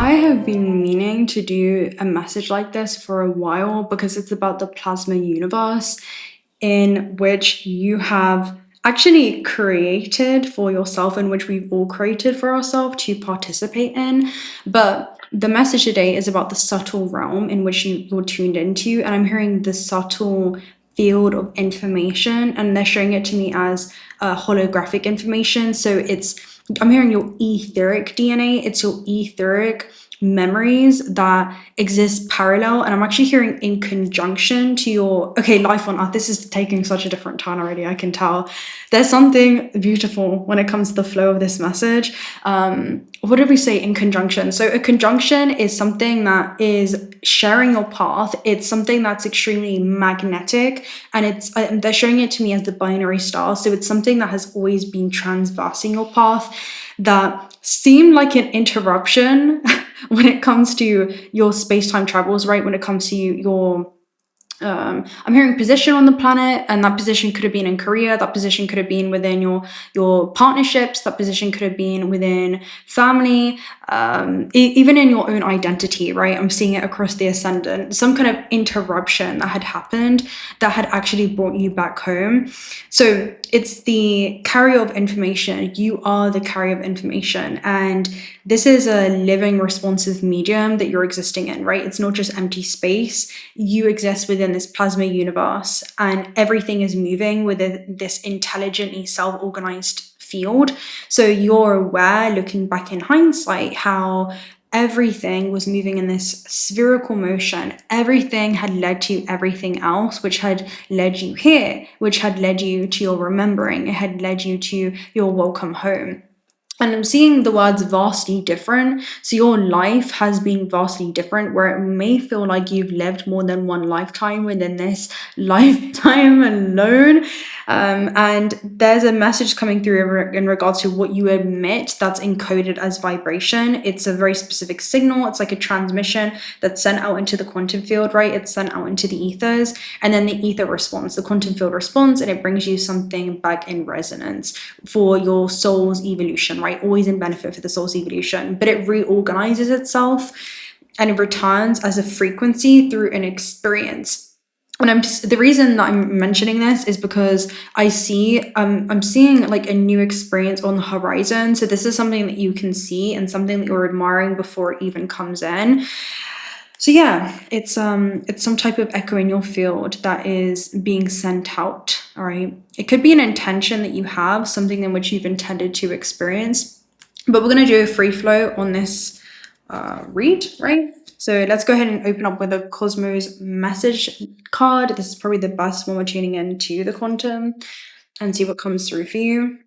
I have been meaning to do a message like this for a while because it's about the plasma universe in which you have actually created for yourself, in which we've all created for ourselves to participate in. But the message today is about the subtle realm in which you're tuned into, and I'm hearing the subtle field of information, and they're showing it to me as holographic information. So I'm hearing your etheric DNA, it's your etheric memories that exist parallel, and I'm actually hearing in conjunction to your life on earth. This is taking such a different turn already, I can tell. There's something beautiful when it comes to the flow of this message. What did we say in conjunction? So a conjunction is something that is sharing your path. It's something that's extremely magnetic, and they're showing it to me as the binary star. So it's something that has always been transversing your path, that seemed like an interruption when it comes to your space-time travels, right? When it comes to your I'm hearing position on the planet, and that position could have been in career, that position could have been within your partnerships, that position could have been within family, even in your own identity, right? I'm seeing it across the ascendant, some kind of interruption that had happened that had actually brought you back home. So it's the carrier of information. You are the carrier of information, and this is a living, responsive medium that you're existing in, right? It's not just empty space. You exist within this plasma universe, and everything is moving within this intelligently self-organized field. So you're aware, looking back in hindsight, how everything was moving in this spherical motion. Everything had led to everything else, which had led you here, which had led you to your remembering. It had led you to your welcome home. And I'm seeing the words vastly different. So your life has been vastly different, where it may feel like you've lived more than one lifetime within this lifetime alone. And there's a message coming through in regards to what you admit that's encoded as vibration. It's a very specific signal. It's like a transmission that's sent out into the quantum field, right? It's sent out into the ethers, and then the ether responds, the quantum field responds, and it brings you something back in resonance for your soul's evolution, right? Always in benefit for the soul's evolution, but it reorganizes itself and it returns as a frequency through an experience. And the reason that I'm mentioning this is because I'm seeing like a new experience on the horizon. So this is something that you can see and something that you're admiring before it even comes in. So yeah, it's some type of echo in your field that is being sent out. All right, it could be an intention that you have, something in which you've intended to experience. But we're gonna do a free flow on this read, right? So let's go ahead and open up with a Cosmos message card. This is probably the best when we're tuning into the quantum, and see what comes through for you.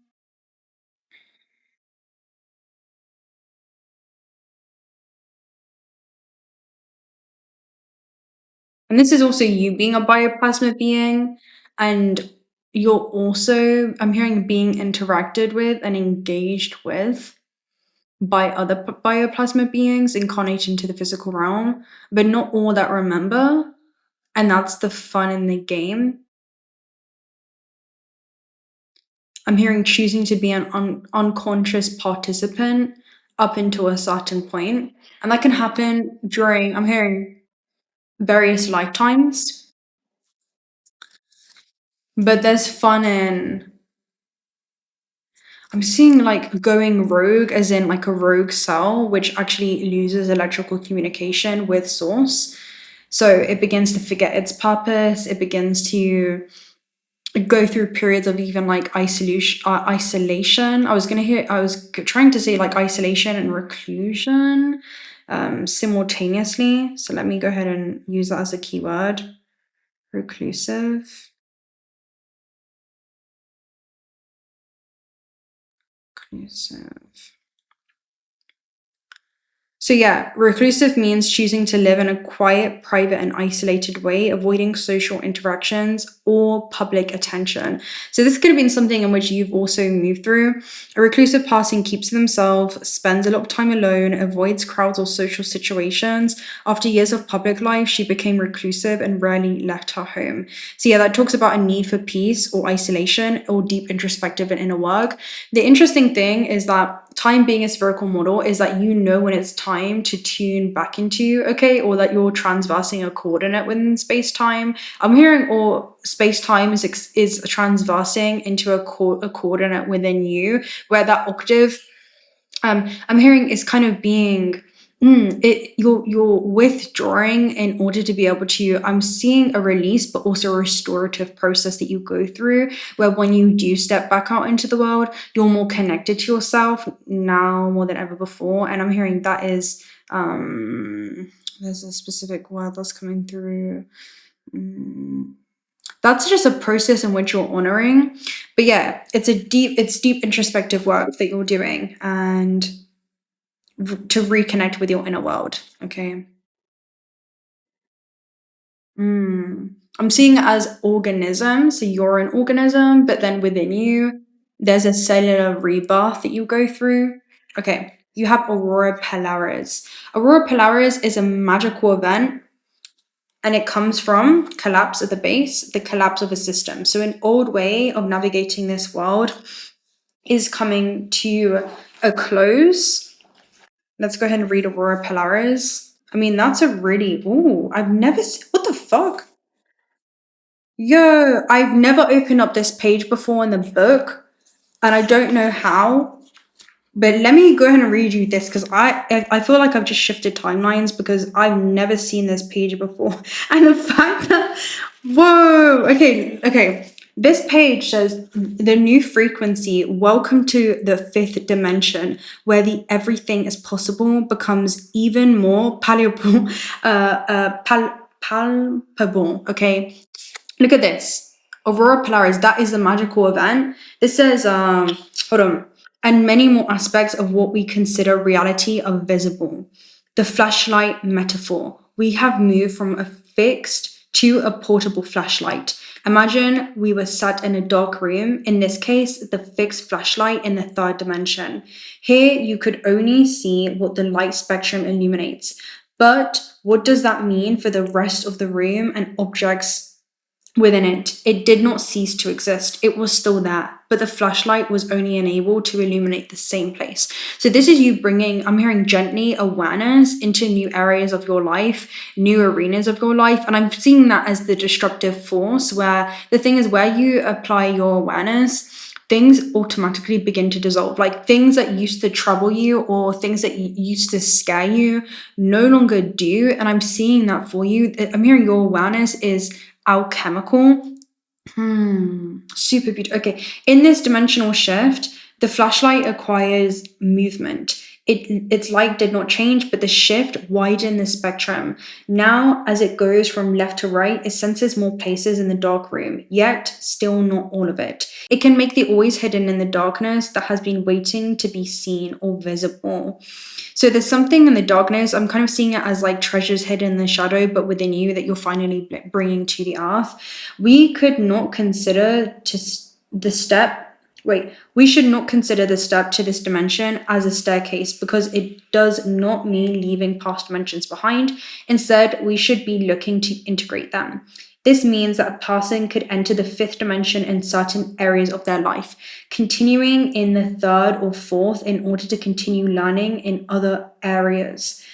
And this is also you being a bioplasma being, and you're also, I'm hearing, being interacted with and engaged with by other bioplasma beings incarnated into the physical realm, but not all that remember. And that's the fun in the game. I'm hearing choosing to be an unconscious participant up until a certain point. And that can happen during, I'm hearing, various lifetimes. But there's fun in, I'm seeing like going rogue, as in like a rogue cell, which actually loses electrical communication with source. So it begins to forget its purpose. It begins to go through periods of even like isolation. I was trying to say like isolation and reclusion simultaneously. So let me go ahead and use that as a keyword. Reclusive. Reclusive. So yeah, reclusive means choosing to live in a quiet, private, and isolated way, avoiding social interactions or public attention. So this could have been something in which you've also moved through. A reclusive person keeps to themselves, spends a lot of time alone, avoids crowds or social situations. After years of public life, she became reclusive and rarely left her home. So yeah, that talks about a need for peace or isolation or deep introspective and inner work. The interesting thing is that time being a spherical model is that you know when it's time to tune back into, okay, or that you're transversing a coordinate within space-time. I'm hearing or space-time is transversing into a coordinate within you, where that octave, I'm hearing is kind of being you're withdrawing in order to be able to, I'm seeing a release but also a restorative process that you go through, where when you do step back out into the world, you're more connected to yourself now more than ever before. And I'm hearing that is there's a specific word that's coming through. That's just a process in which you're honoring. But yeah, it's deep introspective work that you're doing, and to reconnect with your inner world. Okay. I'm seeing it as organism. So you're an organism, but then within you, there's a cellular rebirth that you go through. Okay. You have Aurora Polaris. Aurora Polaris is a magical event, and it comes from collapse at the base, the collapse of a system. So an old way of navigating this world is coming to a close. Let's go ahead and read Aurora Polaris. I mean, that's a really, I've never what the fuck? Yo, I've never opened up this page before in the book, and I don't know how, but let me go ahead and read you this, because I feel like I've just shifted timelines, because I've never seen this page before. And the fact that, whoa, okay. This page says, the new frequency, welcome to the fifth dimension, where the everything is possible becomes even more palpable, okay? Look at this. Aurora Polaris, that is the magical event. This says, hold on. And many more aspects of what we consider reality are visible. The flashlight metaphor. We have moved from a fixed to a portable flashlight. Imagine we were sat in a dark room, in this case, the fixed flashlight in the third dimension. Here, you could only see what the light spectrum illuminates. But what does that mean for the rest of the room and objects within it? It did not cease to exist. It was still there, but the flashlight was only enabled to illuminate the same place. So this is you bringing, I'm hearing gently, awareness into new areas of your life, new arenas of your life. And I'm seeing that as the disruptive force, where the thing is, where you apply your awareness, things automatically begin to dissolve. Like things that used to trouble you or things that used to scare you no longer do. And I'm seeing that for you. I'm hearing your awareness is alchemical. Super beautiful. Okay, in this dimensional shift, the flashlight acquires movement. Its light did not change, but the shift widened the spectrum. Now, as it goes from left to right, it senses more places in the dark room, yet still not all of it. It can make the always hidden in the darkness that has been waiting to be seen or visible. So there's something in the darkness. I'm kind of seeing it as like treasures hidden in the shadow, but within you, that you're finally bringing to the earth. We could not consider we should not consider the step to this dimension as a staircase, because it does not mean leaving past dimensions behind. Instead, we should be looking to integrate them. This means that a person could enter the fifth dimension in certain areas of their life, continuing in the third or fourth in order to continue learning in other areas.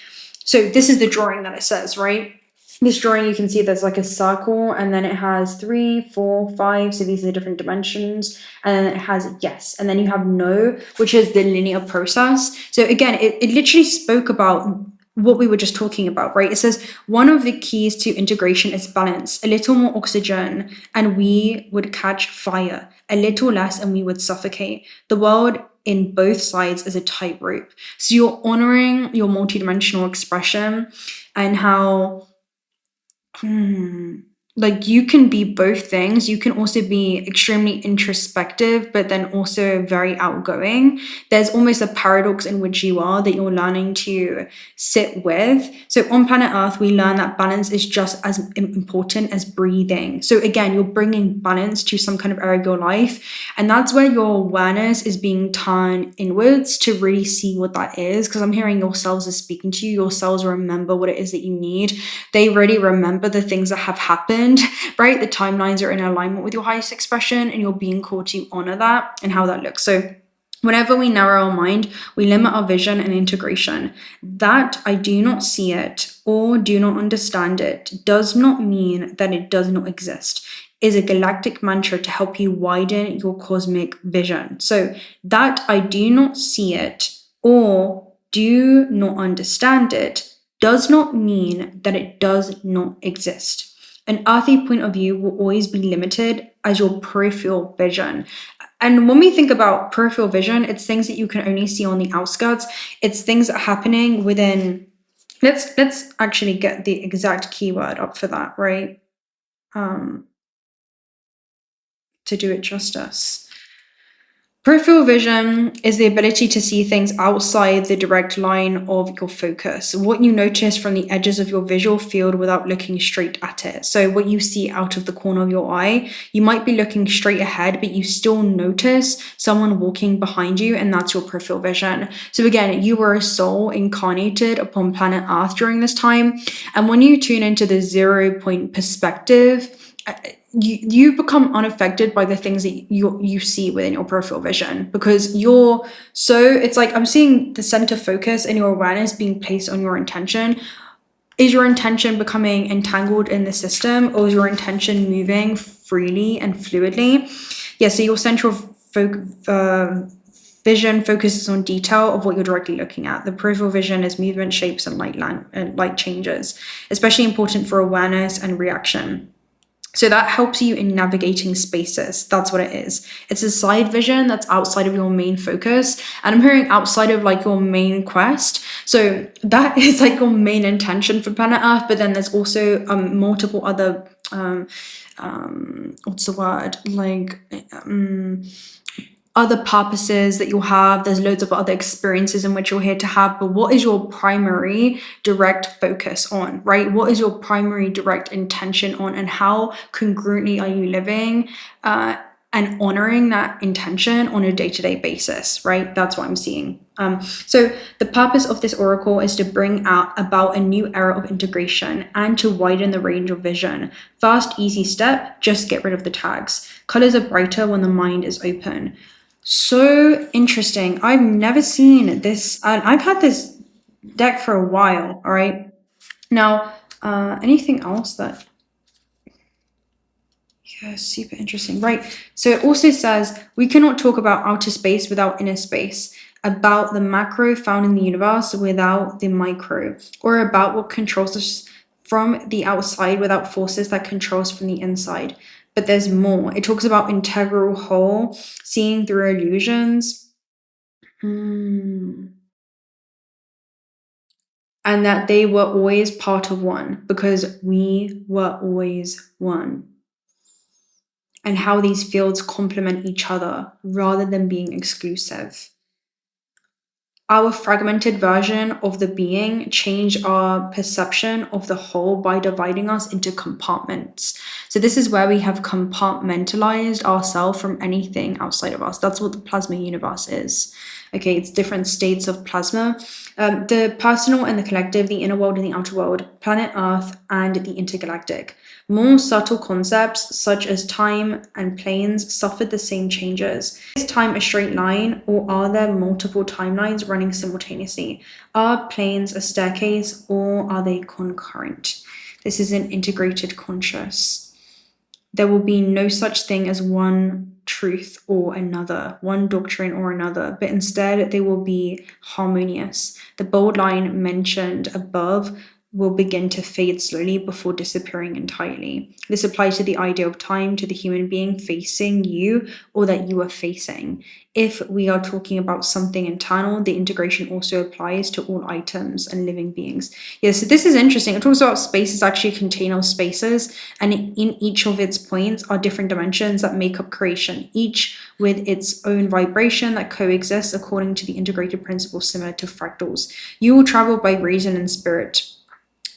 So this is the drawing that it says, right? This drawing, you can see there's like a circle, and then it has 3, 4, 5. So these are the different dimensions. And then it has yes. And then you have no, which is the linear process. So again, it literally spoke about what we were just talking about, right? It says one of the keys to integration is balance. A little more oxygen and we would catch fire. A little less and we would suffocate. The world in both sides is a tightrope. So you're honoring your multidimensional expression and how like you can be both things. You can also be extremely introspective, but then also very outgoing. There's almost a paradox in which you are that you're learning to sit with. So on planet Earth, we learn that balance is just as important as breathing. So again, you're bringing balance to some kind of area of your life. And that's where your awareness is being turned inwards to really see what that is. Because I'm hearing your cells are speaking to you. Your cells remember what it is that you need. They really remember the things that have happened, right? The timelines are in alignment with your highest expression, and you're being called to honor that and how that looks. So Whenever we narrow our mind, we limit our vision and integration. That I do not see it or do not understand it does not mean that it does not exist. Is a galactic mantra to help you widen your cosmic vision. So that I do not see it or do not understand it does not mean that it does not exist. An earthy point of view will always be limited as your peripheral vision. And when we think about peripheral vision, it's things that you can only see on the outskirts. It's things that are happening within. Let's actually get the exact keyword up for that, right? To do it justice. Peripheral vision is the ability to see things outside the direct line of your focus, what you notice from the edges of your visual field without looking straight at it. So what you see out of the corner of your eye, you might be looking straight ahead, but you still notice someone walking behind you, and that's your peripheral vision. So again, you were a soul incarnated upon planet Earth during this time. And when you tune into the 0 point perspective, you become unaffected by the things that you see within your peripheral vision, because it's like I'm seeing the center focus and your awareness being placed on your intention. Is your intention becoming entangled in the system, or is your intention moving freely and fluidly? Yeah, so your central vision focuses on detail of what you're directly looking at. The peripheral vision is movement, shapes, and light changes, especially important for awareness and reaction. So that helps you in navigating spaces. That's what it is. It's a side vision that's outside of your main focus. And I'm hearing outside of like your main quest. So that is like your main intention for planet Earth. But then there's also multiple other, what's the word? Other purposes that you'll have. There's loads of other experiences in which you're here to have, but what is your primary direct focus on, right? What is your primary direct intention on, and how congruently are you living and honoring that intention on a day-to-day basis, right? That's what I'm seeing. So the purpose of this oracle is to bring about a new era of integration and to widen the range of vision. Fast, easy step, just get rid of the tags. Colors are brighter when the mind is open. So interesting. I've never seen this. I've had this deck for a while, all right? Now, anything else that... Yeah, super interesting. Right. So it also says, we cannot talk about outer space without inner space, about the macro found in the universe without the micro, or about what controls us from the outside without forces that control us from the inside. But there's more. It talks about integral whole, seeing through illusions. And that they were always part of one, because we were always one. And how these fields complement each other rather than being exclusive. Our fragmented version of the being changed our perception of the whole by dividing us into compartments. So this is where we have compartmentalized ourselves from anything outside of us. That's what the plasma universe is. Okay, it's different states of plasma. The personal and the collective, the inner world and the outer world, planet Earth and the intergalactic. More subtle concepts such as time and planes suffered the same changes. Is time a straight line, or are there multiple timelines running simultaneously? Are planes a staircase, or are they concurrent? This is an integrated conscious. There will be no such thing as one truth or another, one doctrine or another, but instead they will be harmonious. The bold line mentioned above will begin to fade slowly before disappearing entirely. This applies to the idea of time, to the human being facing you, or that you are facing. If we are talking about something internal, the integration also applies to all items and living beings. Yeah, so this is interesting. It talks about spaces actually contain our spaces, and in each of its points are different dimensions that make up creation, each with its own vibration that coexists according to the integrated principles similar to fractals. You will travel by reason and spirit,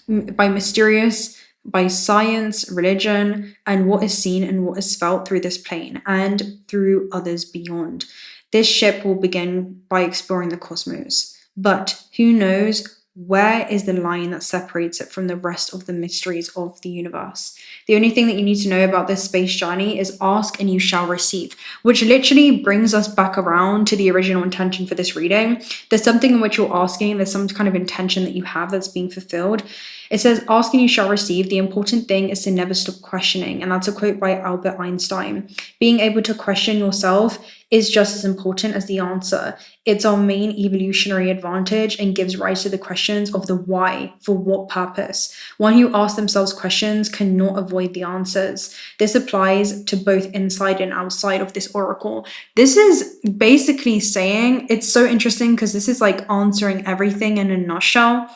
by mysterious, by science, religion, and what is seen and what is felt through this plane and through others beyond. This ship will begin by exploring the cosmos. But who knows where is the line that separates it from the rest of the mysteries of the universe? The only thing that you need to know about this space journey is ask and you shall receive, which literally brings us back around to the original intention for this reading. There's something in which you're asking, there's some kind of intention that you have that's being fulfilled. It says, ask and you shall receive. The important thing is to never stop questioning. And that's a quote by Albert Einstein. Being able to question yourself is just as important as the answer. It's our main evolutionary advantage and gives rise to the questions of the why, for what purpose. One who asks themselves questions cannot avoid the answers. This applies to both inside and outside of this oracle. This is basically saying, it's so interesting because this is like answering everything in a nutshell,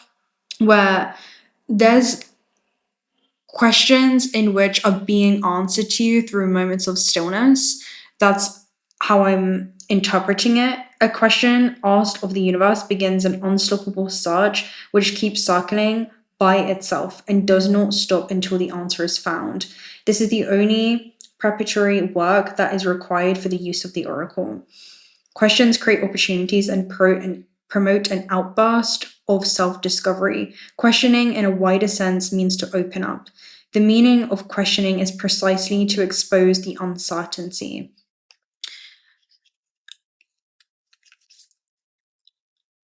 where there's questions in which are being answered to you through moments of stillness. That's how I'm interpreting it. A question asked of the universe begins an unstoppable search which keeps circling by itself and does not stop until the answer is found. This is the only preparatory work that is required for the use of the oracle. Questions create opportunities and promote an outburst of self-discovery. Questioning in a wider sense means to open up. The meaning of questioning is precisely to expose the uncertainty.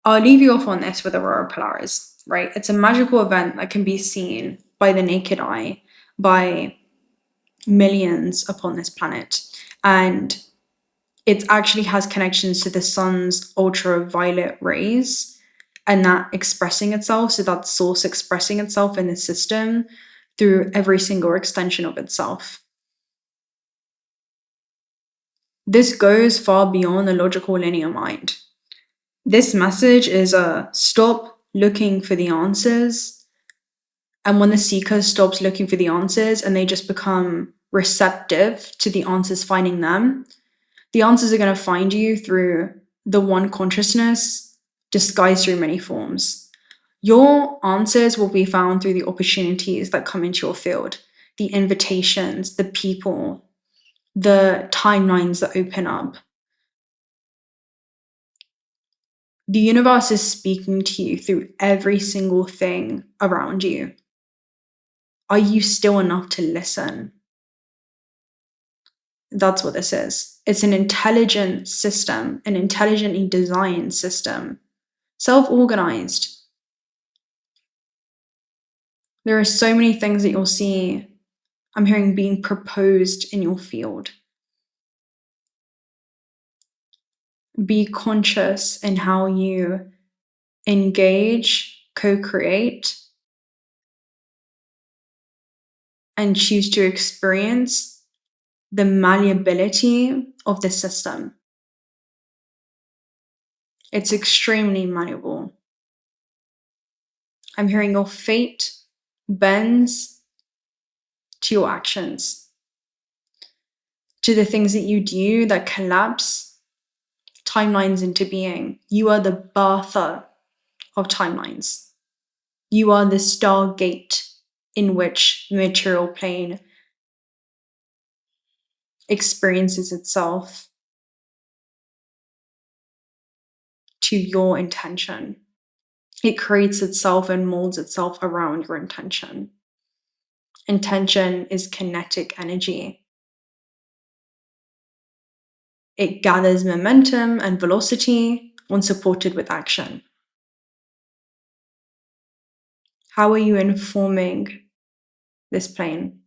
I'll leave you off on this with Aurora Polaris, right? It's a magical event that can be seen by the naked eye by millions upon this planet. And it actually has connections to the sun's ultraviolet rays and that expressing itself, so that source expressing itself in the system through every single extension of itself. This goes far beyond the logical linear mind. This message is a stop looking for the answers. And when the seeker stops looking for the answers and they just become receptive to the answers finding them, the answers are going to find you through the one consciousness disguised through many forms. Your answers will be found through the opportunities that come into your field, the invitations, the people, the timelines that open up. The universe is speaking to you through every single thing around you. Are you still enough to listen? That's what this is. It's an intelligent system, an intelligently designed system, self-organized. There are so many things that you'll see, I'm hearing, being proposed in your field. Be conscious in how you engage, co-create, and choose to experience the malleability of the system. It's extremely malleable. I'm hearing your fate bends to your actions, to the things that you do that collapse timelines into being. You are the birther of timelines. You are the stargate in which the material plane experiences itself to your intention. It creates itself and molds itself around your intention. Intention is kinetic energy. It gathers momentum and velocity when supported with action. How are you informing this plane?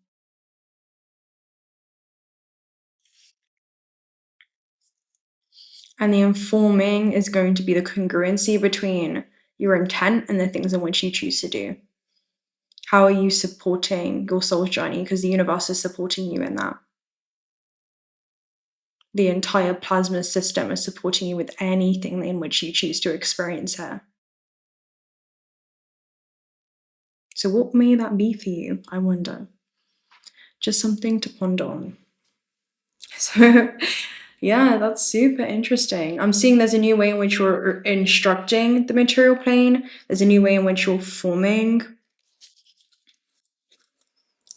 And the informing is going to be the congruency between your intent and the things in which you choose to do. How are you supporting your soul's journey? Because the universe is supporting you in that. The entire plasma system is supporting you with anything in which you choose to experience here. So what may that be for you, I wonder? Just something to ponder on. So yeah, that's super interesting. I'm seeing there's a new way in which you're instructing the material plane. There's a new way in which you're informing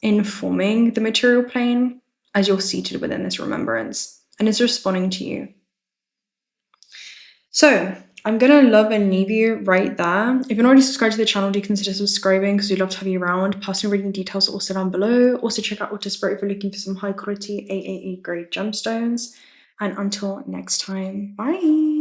the material plane as you're seated within this remembrance, and it's responding to you. So I'm gonna love and leave you right there. If you're not already subscribed to the channel, do consider subscribing because we'd love to have you around. Personal reading details are also down below. Also check out Spirit if you're looking for some high quality AAA grade gemstones. And until next time, bye!